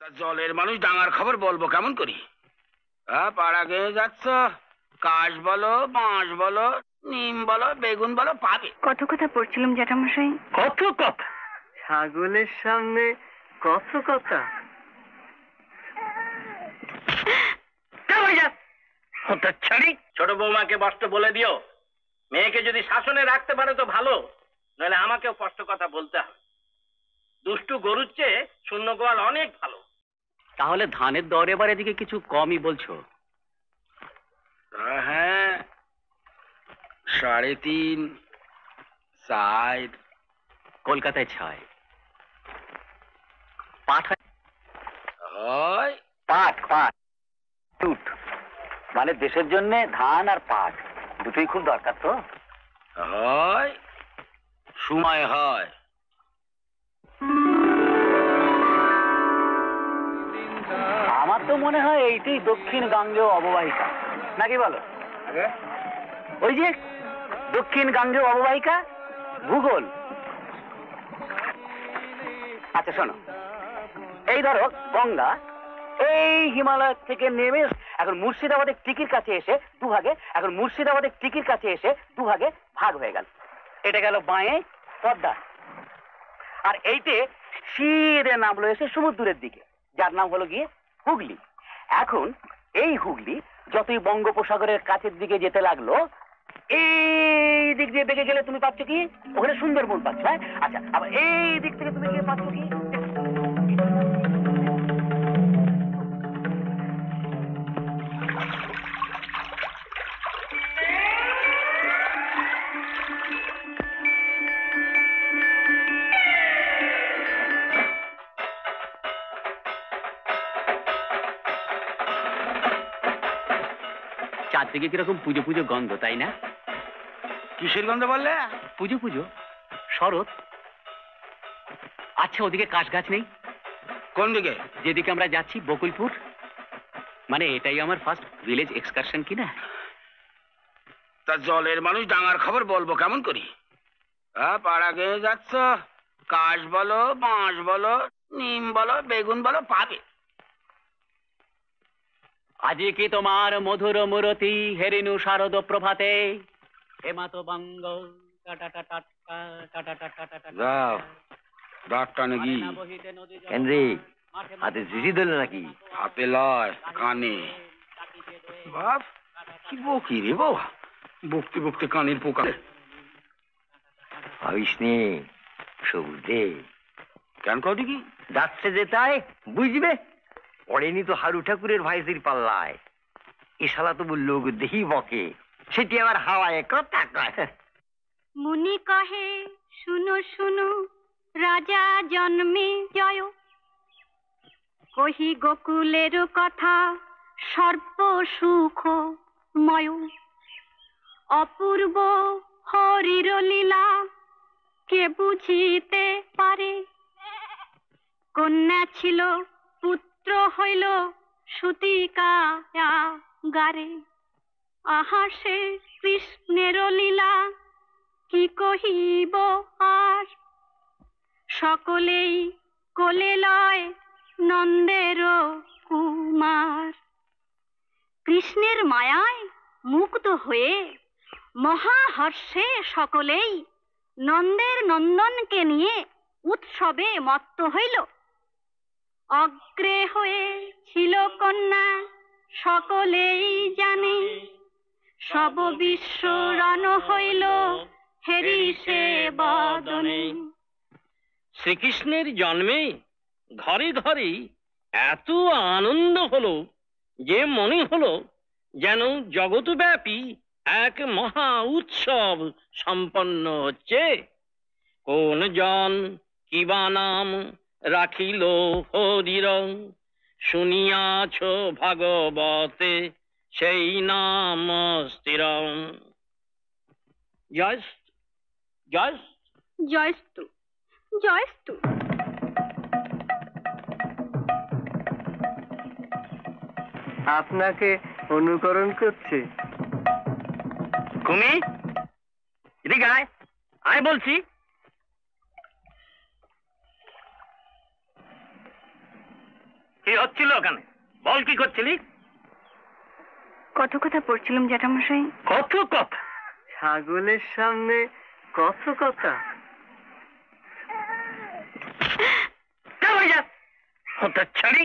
তা জলের মানুষ ডাঙার খবর বলবো কেমন করি? পাড়া গেয়ে যাচ্ছ, কাশ বলো, বাঁশ বলো, নিম বলো, বেগুন বলো, পাবে। কত কথা পড়ছিলাম জ্যাঠামশাই। কত কথা? ছাগলের সামনে কত কথা। ছোট বৌমাকে বস্ত বলে দিও, মেয়েকে যদি শাসনে রাখতে পারে তো ভালো, নইলে আমাকেও কষ্ট কথা বলতে হবে। দুষ্টু গরুর চেয়ে শূন্য গোয়াল অনেক ভালো। তাহলে ধানের দর এবার এদিকে কিছু কমই বলছো? হ্যাঁ, 3.5, 4। কলকাতায় 6। পাট হয় পাট পাট টুট, মানে দেশের জন্য ধান আর পাট দুটোই খুব দরকার। তো হয়, সময় হয়। আমার তো মনে হয় এইটাই দক্ষিণ গাঙ্গেয় অববাহিকা, নাকি বলো? ওই যে দক্ষিণ গাঙ্গেয় অববাহিকা, ভূগোল। আচ্ছা শোনো, এই ধরো গঙ্গা এই হিমালয় থেকে নেমে এখন মুর্শিদাবাদের টিকির কাছে এসে দুভাগে, এখন মুর্শিদাবাদের টিকির কাছে এসে দুভাগে ভাগ হয়ে গেল। এটা গেল বাঁয়ে পদ্মা, আর এইতে সিধে নামলো এসে সমুদ্রের দিকে, যার নাম হলো গিয়ে হুগলি। এখন এই হুগলি যতই বঙ্গোপসাগরের কাছের দিকে যেতে লাগলো, এই দিক দিয়ে বেঁকে গেলে তুমি পাচ্ছ কি ওখানে সুন্দরবন পাচ্ছ। হ্যাঁ, আচ্ছা, আবার এই দিক থেকে তুমি গিয়ে পাচ্ছ কি চারদিকে কিরকম পুজো পুজো গন্ধ, তাই না? কিসের গন্ধ বললে? পুজো পুজো, শরৎ। আচ্ছা, ওদিকে কাশ গাছ নেই? কোন দিকে? যেদিকে আমরা যাচ্ছি, বকুলপুর। মানে এটাই আমার ফার্স্ট ভিলেজ এক্সকারশন কিনা। তা জলের মানুষ ডাঙার খবর বলবো কেমন করি? পাড়া গেয়ে যাচ্ছ, কাশ বলো, বাঁশ বলো, নিম বলো, বেগুন বলো, পাবে। আজি কি তোমার মধুর মুরতি হেরিনু শারদ প্রভাতে, হেমাতো বঙ্গ যাও ডাক্তার নাকি? হেনরি, হাতে জিজি দিল নাকি? হাতে লয়, কানে। বাপ কি বকি রে বাবা, বকতে বকতে কানের পোকা। ভাবিস নে, সবুজ দে। কেন কটি কি? যাচ্ছে যে তাই বুঝবে। পড়েনি তো হারু ঠাকুরের ভাইজির পাল্লায়। এ শালা তো লোক দেহি বকে, সেটি আবার হাওয়ায় কথা কয়। মুনি কহে শুনো শুনো, রাজা জন্মে জয়, কহি গোকুলের কথা সর্ব সুখময়। অপূর্ব হরির লীলা কে বুঝিতে পারে, কন্যা ছিল পুত্র হইল সূতিকাগারে। আহা সে কৃষ্ণের লীলা কি কহিব আর, সকলেই কোলে লয় নন্দের কুমার। কৃষ্ণের মায়ায় মুগ্ধ হয়ে মহাহর্ষে সকলেই নন্দের নন্দনকে নিয়ে উৎসবে মত্ত হইল। অগ্রে হয়ে ছিল কন্যা সকলেই জানে, সব বিশ্ব রণ হইল হেরি সে বদনে। শ্রীকৃষ্ণের জন্মে ঘরে ঘরে এত আনন্দ হলো যে মনে হলো যেন জগৎব্যাপী এক মহা উৎসব সম্পন্ন হচ্ছে। কোন জন কিবা নাম রাখিল হরির, শুনিয়াছ ভাগবতে সেই নাম স্থির। জয়স্তু জয়স্তু জয়স্তু জয়স্তু। আপনাকে অনুকরণ করছে। কুমি, এদিকে আয়, আয় বলছি। হচ্ছিল ওখানে? বল কি করছিলি? কত কথা পড়ছিলাম জ্যাঠামশাই। কত কথা? ছাগলের সামনে কত কথা। ছাড়ি।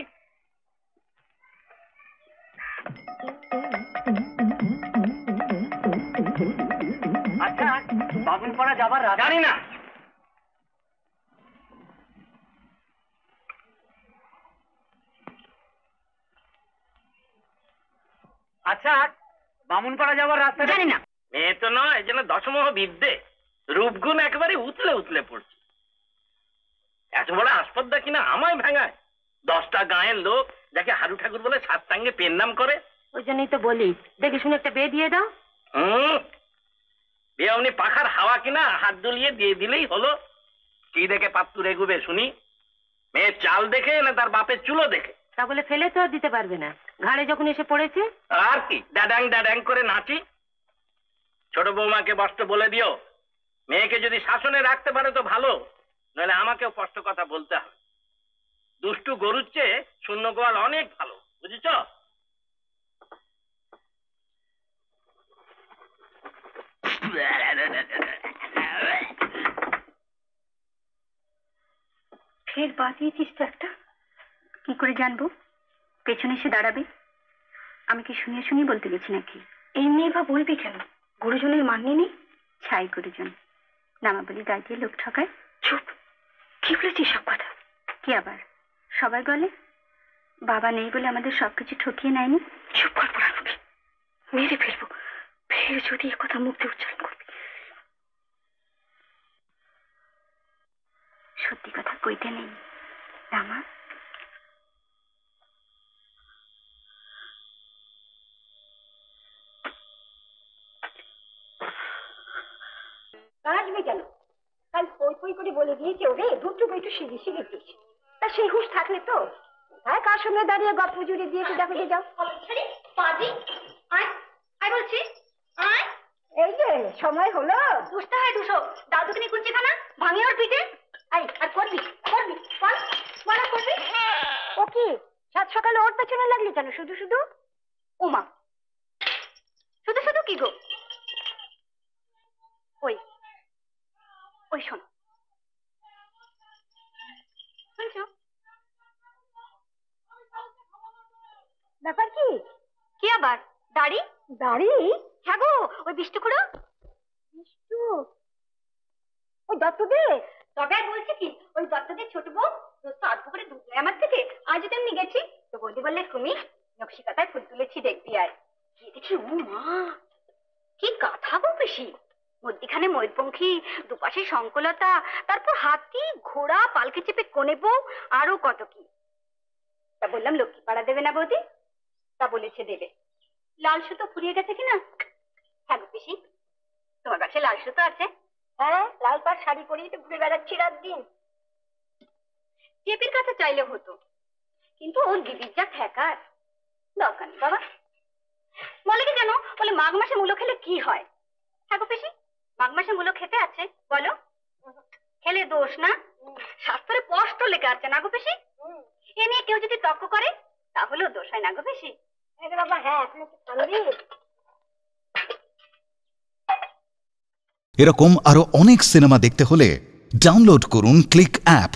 আচ্ছা, বামুনপাড়া যাবার রাস্তা জানি না। আচ্ছা, বামুনপাড়া যাবার রাস্তা জানি না। মেয়ে তো নয়, যেন দশমহ বিদ্যে, রূপগুণ একেবারে উতলে উতলে পড়ছে। এত বড় আসপদ্দা কিনা আমায় ভাঙায়। 10টা গাঁয়ের লোক যাকে হারু ঠাকুর বলে সাতটাঙ্গে পেন নাম করে। ওই জন্যই তো বলি, দেখে শুনে একটা বিয়ে দিয়ে দাও। বিয়ে অমনি পাখার হাওয়া কিনা হাত দুলিয়ে দিয়ে দিলেই হলো। কি দেখে পাত্তু রেগুবে শুনি? মেয়ের চাল দেখে না তার বাপের চুলো দেখে? তা বলে ফেলে তো আর দিতে পারবে না, ঘাড়ে যখন এসে পড়েছে। আর কি ড্যাডাং ড্যাডাং করে নাচি? ছোট বৌমাকে বস্ত্র বলে দিও, মেয়েকে যদি শাসনে রাখতে পারে তো ভালো, নইলে আমাকেও স্পষ্ট কথা বলতে হবে। দুষ্টু গরুর চেয়ে শূন্য গোয়াল অনেক ভালো, বুঝেছ? ফের বাঁধিয়েছিস তো একটা। কি করে জানবো? পেছনে এসে দাঁড়াবে। আমি কি শুনিয়ে শুনিয়ে বলতে গেছি নাকি? এমনি বা বলবি কেন? গুরুজনের মান্য নেই? ছাই গুরুজন নামাবলি গায়ে দিয়ে লোক ঠকায়। চুপ, কি বলেছিস সব কথা? কি আবার সবাই বলে বাবা নেই বলে আমাদের সবকিছু ঠকিয়ে নেয়নি। চুপ কর পোড়ানোকে, মেরে ফেলবো ফের যদি এ কথা মুখ দিয়ে উচ্চারণ করবি। সত্যি কথা কইতে নেই রামা। আসবে কেন? কাল পই পই করে বলে দিয়েছে ওরে দুটো একটু শিখে শিখে দিস। তা সেই হুঁশ থাকলে তো কোথায় কার সঙ্গে দাঁড়িয়ে গল্প জুড়ে দিয়েছে দেখো যে যাও। বলছি এই যে সময় হলো দুষ্টা হয় দুশো দাদুকে নিয়ে কুঞ্চি খানা ভাঙে ওর পিঠে। আর করবি করবি বল করবি। ও কি সাত সকালে ওর পেছনে লাগলি কেন শুধু শুধু? ওমা, শুধু শুধু কি গো? ওই ওই শোনো, শুনছো? ব্যাপার কি? কি আবার? দাড়ি দাড়ি? হ্যাঁ গো, ওই বিষ্টু খুড়ো। বিষ্টু? ওই দত্তদে? তবে আর বলছি কি, ওই দত্তদের ছোট বউ রোজ তো আধ করে দুধ নেয় আমার থেকে। আজ তেমনি গেছি তো বৌদি বললে তুমি নকশিকাতায় ফুল তুলেছি দেখবি আয়। গিয়ে দেখি ও মা, কি গাথা গো বেশি। মধ্যিখানে ময়ূরপঙ্খী, দুপাশে শঙ্কলতা, তারপর হাতি ঘোড়া পালকি চেপে কোনে বউ, আরো কত কি। তা বললাম লক্ষ্মী পাড়া দেবে না বৌদি? তা বলেছে দেবে। লাল সুতো ফুরিয়ে গেছে কিনা? হ্যাঁ গো পিসি, তোমার কাছে লাল সুতো আছে? হ্যাঁ, লাল পাড় শাড়ি পরেই তো ঘুরে বেড়াচ্ছি রাত দিন। চেপির কাছে চাইলে হতো, কিন্তু ওর দিদির যা ঠেকার, দরকার নেই বাবা। বলে কি জানো, বলে মাঘ মাসে মূলো খেলে কি হয়। হ্যাঁ গো পিসি, মাঘ মাসে মূলো খেতে আছে বলো? খেলে দোষ না, শাস্ত্রে স্পষ্ট লেখা আছে না গো পিসি। এ নিয়ে কেউ যদি তর্ক করে তাহলেও দোষ হয় না গো পিসি। বাবা হ্যাঁ, এখন একটু পারবি। এরকম আরো অনেক সিনেমা দেখতে হলে ডাউনলোড করুন ক্লিক অ্যাপ।